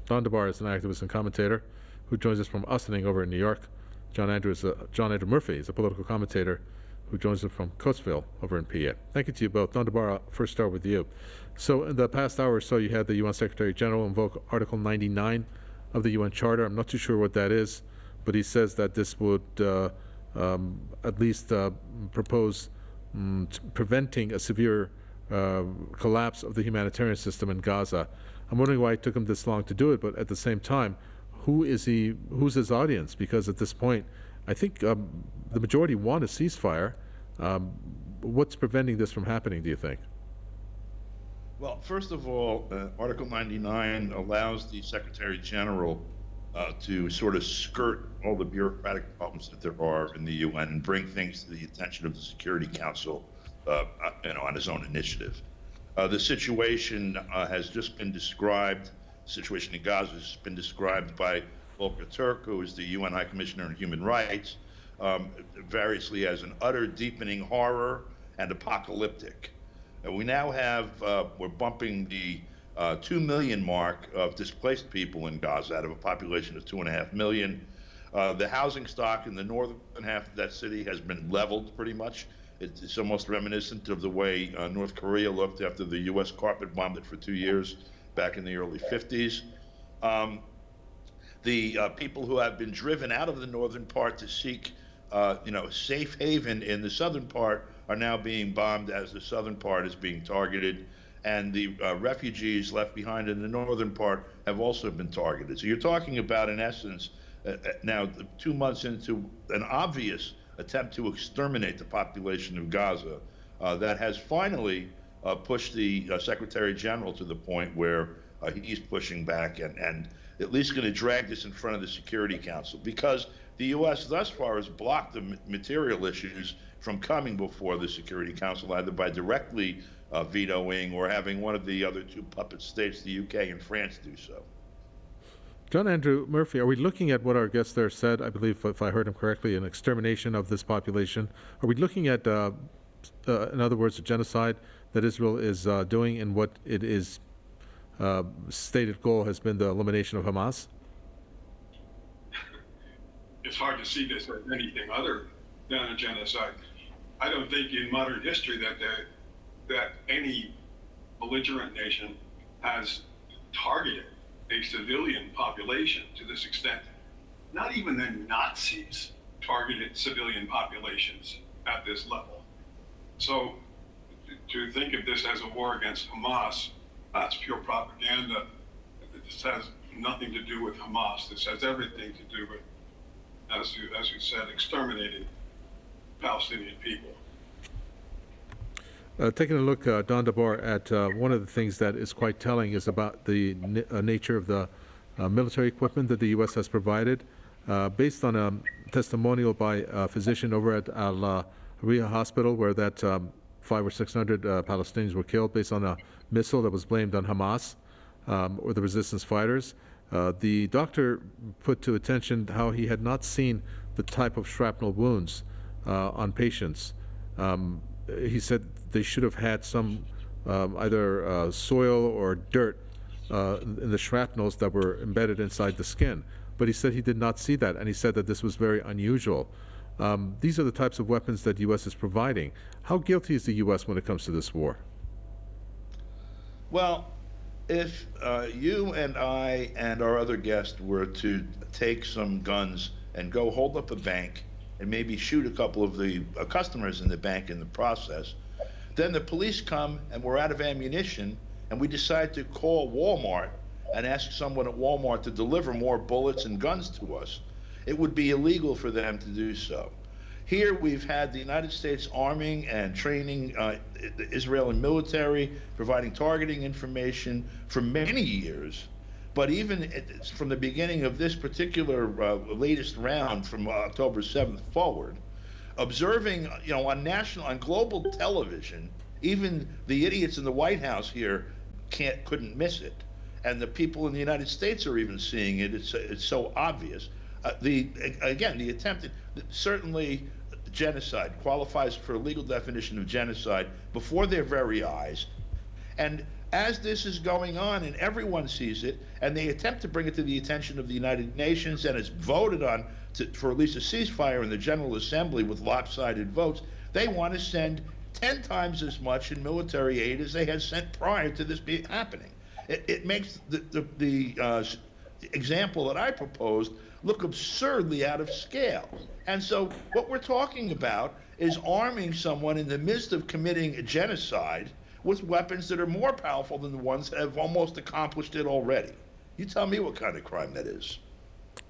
Don DeBar is an activist and commentator who joins us from Austining over in New York. John Andrew Murphy is a political commentator who joins us from Coatesville over in PA. Thank you to you both. Don DeBar, I'll first start with you. So in the past hour or so, you had the UN Secretary General invoke Article 99 of the UN Charter. I'm not too sure what that is, but he says that this would at least propose preventing a severe collapse of the humanitarian system in Gaza. I'm wondering why it took him this long to do it, but at the same time, who's his audience? Because at this point, I think the majority want a ceasefire. What's preventing this from happening, do you think? Well, first of all, Article 99 allows the Secretary General to sort of skirt all the bureaucratic problems that there are in the UN and bring things to the attention of the Security Council, on his own initiative. The situation has just been described. The situation in Gaza has been described by Volker Turk, who is the UN High Commissioner on Human Rights, variously as an utter deepening horror and apocalyptic. We now have, we're bumping the 2 million mark of displaced people in Gaza out of a population of 2.5 million. The housing stock in the northern half of that city has been leveled pretty much. It's almost reminiscent of the way North Korea looked after the U.S. carpet bombed it for 2 years back in the early 50s. The people who have been driven out of the northern part to seek safe haven in the southern part are now being bombed as the southern part is being targeted, and the refugees left behind in the northern part have also been targeted. So you're talking about, in essence, now 2 months into an obvious attempt to exterminate the population of Gaza that has finally pushed the Secretary General to the point where he's pushing back and at least going to drag this in front of the Security Council, because the U.S. thus far has blocked the material issues from coming before the Security Council, either by directly vetoing or having one of the other two puppet states, the UK and France, do so. John Andrew Murphy, are we looking at what our guest there said? I believe, if I heard him correctly, an extermination of this population. Are we looking at, in other words, a genocide that Israel is doing, and what it is stated goal has been the elimination of Hamas? It's hard to see this as anything other than a genocide. I don't think in modern history that any belligerent nation has targeted a civilian population to this extent. Not even the Nazis targeted civilian populations at this level. So to think of this as a war against Hamas, that's pure propaganda. This has nothing to do with Hamas. This has everything to do with, as you said, exterminating Palestinian people. Taking a look, Don DeBar, at one of the things that is quite telling is about the nature of the military equipment that the U.S. has provided. Based on a testimonial by a physician over at Al-Riha Hospital, where that 500 or 600 Palestinians were killed based on a missile that was blamed on Hamas or the resistance fighters. The doctor put to attention how he had not seen the type of shrapnel wounds on patients. He said they should have had some either soil or dirt in the shrapnels that were embedded inside the skin. But he said he did not see that, and he said that this was very unusual. These are the types of weapons that the U.S. is providing. How guilty is the U.S. when it comes to this war? Well, if you and I and our other guest were to take some guns and go hold up a bank and maybe shoot a couple of the customers in the bank in the process, then the police come and we're out of ammunition, and we decide to call Walmart and ask someone at Walmart to deliver more bullets and guns to us, it would be illegal for them to do so. Here we've had the United States arming and training the Israeli military, providing targeting information for many years. But even from the beginning of this particular latest round, from October 7th forward, observing, on global television, even the idiots in the White House here couldn't miss it, and the people in the United States are even seeing it. It's so obvious. The attempt, certainly genocide qualifies for a legal definition of genocide before their very eyes. And as this is going on and everyone sees it, and they attempt to bring it to the attention of the United Nations, and it's voted on for at least a ceasefire in the General Assembly with lopsided votes, they want to send 10 times as much in military aid as they had sent prior to this happening. It makes the example that I proposed look absurdly out of scale. And so what we're talking about is arming someone in the midst of committing a genocide with weapons that are more powerful than the ones that have almost accomplished it already. You tell me what kind of crime that is.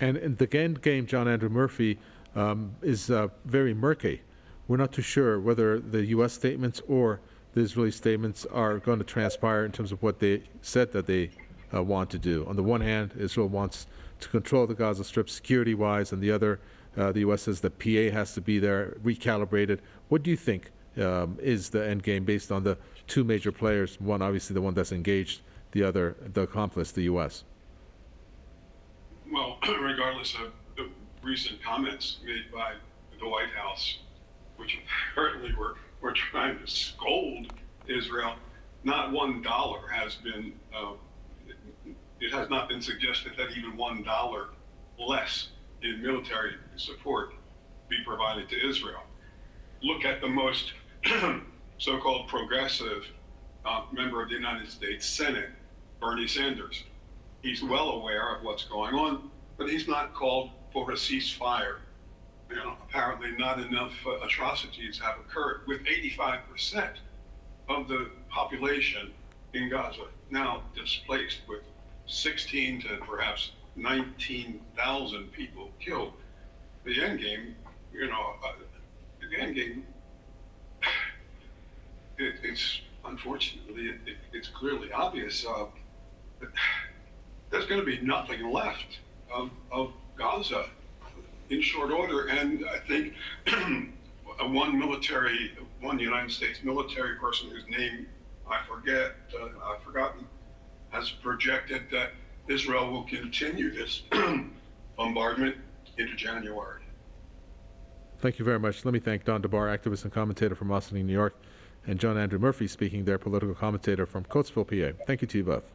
And the end game, John Andrew Murphy, is very murky. We're not too sure whether the U.S. statements or the Israeli statements are going to transpire in terms of what they said that they want to do. On the one hand, Israel wants to control the Gaza Strip security-wise, and the other, the U.S. says the PA has to be there, recalibrated. What do you think is the end game based on the two major players? One, obviously, the one that's engaged; the other, the accomplice, the U.S. Well, regardless of the recent comments made by the White House, which apparently were trying to scold Israel, not $1 has been, it has not been suggested that even $1 less in military support be provided to Israel. Look at the most so-called progressive member of the United States Senate, Bernie Sanders. He's well aware of what's going on, but he's not called for a ceasefire. You know, apparently not enough atrocities have occurred, with 85% of the population in Gaza now displaced, with 16 to perhaps 19,000 people killed. The end game, you know, the end game, it's unfortunately, it's clearly obvious. There's going to be nothing left of Gaza in short order, and I think one United States military person whose name I've forgotten, has projected that Israel will continue this bombardment into January. Thank you very much. Let me thank Don DeBar, activist and commentator from Austin, New York, and John Andrew Murphy, speaking there, political commentator from Coatesville, PA. Thank you to you both.